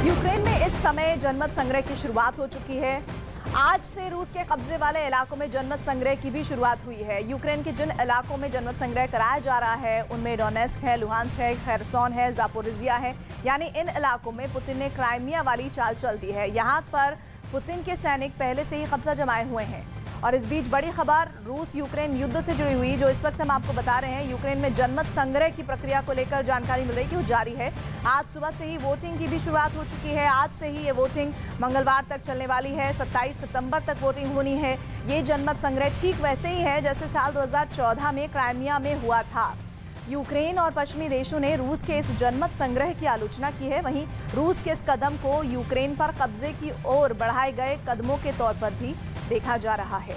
Ukraine में इस समय जनमत संग्रह की शुरुआत हो चुकी है। आज से रूस के कब्जे वाले इलाकों में जनमत संग्रह की भी शुरुआत हुई है। यूक्रेन के जिन इलाकों में जनमत संग्रह कराया जा रहा है उनमें डोनेस्क है, लुहांस्क है, खैरसोन है, जापोरिजिया है। यानी इन इलाकों में पुतिन ने क्राइमिया वाली चाल चल दी है। यहाँ पर पुतिन के सैनिक पहले से ही कब्जा जमाए हुए हैं। और इस बीच बड़ी खबर रूस यूक्रेन युद्ध से जुड़ी हुई, जो इस वक्त हम आपको बता रहे हैं। यूक्रेन में जनमत संग्रह की प्रक्रिया को लेकर जानकारी मिल रही है कि वो जारी है। आज सुबह से ही वोटिंग की भी शुरुआत हो चुकी है। आज से ही ये वोटिंग मंगलवार तक चलने वाली है। 27 सितंबर तक वोटिंग होनी है। ये जनमत संग्रह ठीक वैसे ही है जैसे साल 2014 में क्राइमिया में हुआ था। यूक्रेन और पश्चिमी देशों ने रूस के इस जनमत संग्रह की आलोचना की है। वहीं रूस के इस कदम को यूक्रेन पर कब्जे की ओर बढ़ाए गए कदमों के तौर पर भी देखा जा रहा है।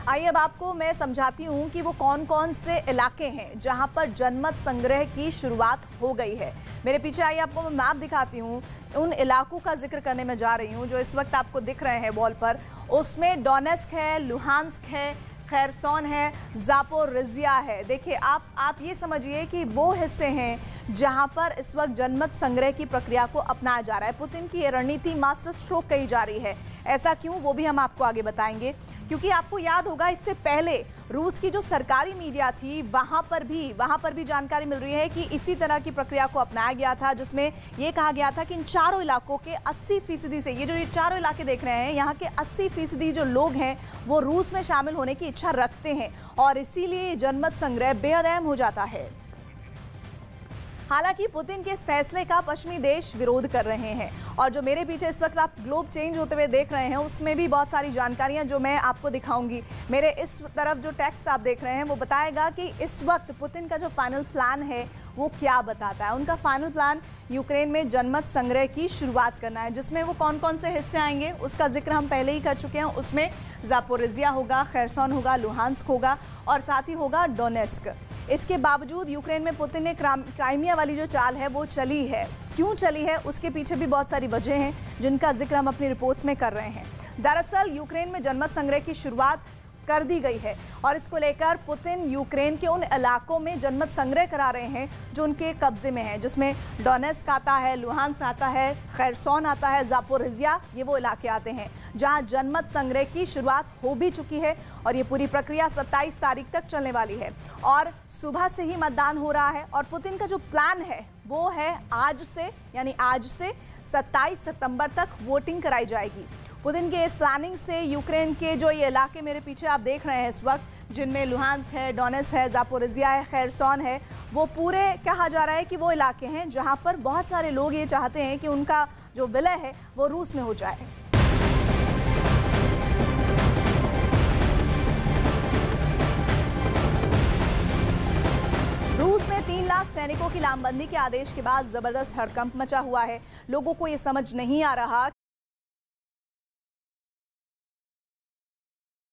आइए अब आपको मैं समझाती हूं कि वो कौन कौन से इलाके हैं जहां पर जनमत संग्रह की शुरुआत हो गई है। मेरे पीछे आइए आपको मैं मैप दिखाती हूं। उन इलाकों का जिक्र करने में जा रही हूं जो इस वक्त आपको दिख रहे हैं वॉल पर। उसमें डोनेस्क है, लुहांस्क है, खैरसोन है, जापोरिजिया है। देखिए आप ये समझिए कि वो हिस्से हैं जहां पर इस वक्त जनमत संग्रह की प्रक्रिया को अपनाया जा रहा है। पुतिन की ये रणनीति मास्टर स्ट्रोक कही जा रही है। ऐसा क्यों, वो भी हम आपको आगे बताएंगे। क्योंकि आपको याद होगा इससे पहले रूस की जो सरकारी मीडिया थी वहां पर भी जानकारी मिल रही है कि इसी तरह की प्रक्रिया को अपनाया गया था, जिसमें यह कहा गया था कि इन चारों इलाकों के 80% से, ये चारों इलाके देख रहे हैं, यहाँ के 80% जो लोग हैं वो रूस में शामिल होने की इच्छा रखते हैं और इसीलिए जनमत संग्रह बेहद अहम हो जाता है। हालांकि पुतिन के इस फैसले का पश्चिमी देश विरोध कर रहे हैं। और जो मेरे पीछे इस वक्त आप ग्लोब चेंज होते हुए देख रहे हैं उसमें भी बहुत सारी जानकारियां जो मैं आपको दिखाऊंगी। मेरे इस तरफ जो टेक्स्ट आप देख रहे हैं वो बताएगा कि इस वक्त पुतिन का जो फाइनल प्लान है वो क्या बताता है। उनका फाइनल प्लान यूक्रेन में जनमत संग्रह की शुरुआत करना है, जिसमें वो कौन कौन से हिस्से आएंगे उसका जिक्र हम पहले ही कर चुके हैं। उसमें जापोरिजिया होगा, खैरसोन होगा, लुहांस्क होगा और साथ ही होगा डोनेस्क। इसके बावजूद यूक्रेन में पुतिन ने क्राइमिया वाली जो चाल है वो चली है। क्यों चली है उसके पीछे भी बहुत सारी वजह हैं जिनका जिक्र हम अपनी रिपोर्ट्स में कर रहे हैं। दरअसल यूक्रेन में जनमत संग्रह की शुरुआत कर दी गई है और इसको लेकर पुतिन यूक्रेन के उन इलाकों में जनमत संग्रह करा रहे हैं जो उनके कब्जे में है, जिसमें डोनेस्क आता है, लुहांस्क आता है, खैरसोन आता है, जापोरिजिया, ये वो इलाके आते हैं जहां जनमत संग्रह की शुरुआत हो भी चुकी है। और ये पूरी प्रक्रिया 27 तारीख तक चलने वाली है और सुबह से ही मतदान हो रहा है। और पुतिन का जो प्लान है वो है आज से, यानी आज से 27 सितंबर तक वोटिंग कराई जाएगी। पुतिन के इस प्लानिंग से यूक्रेन के जो ये इलाके मेरे पीछे आप देख रहे हैं इस वक्त, जिनमें लुहांस्क है, डोनेस्क है, जापोरिजिया है, खैरसोन है, वो पूरे कहा जा रहा है कि वो इलाके हैं जहां पर बहुत सारे लोग ये चाहते हैं कि उनका जो विलय है वो रूस में हो जाए। रूस में 3 लाख सैनिकों की लामबंदी के आदेश के बाद जबरदस्त हड़कंप मचा हुआ है। लोगों को ये समझ नहीं आ रहा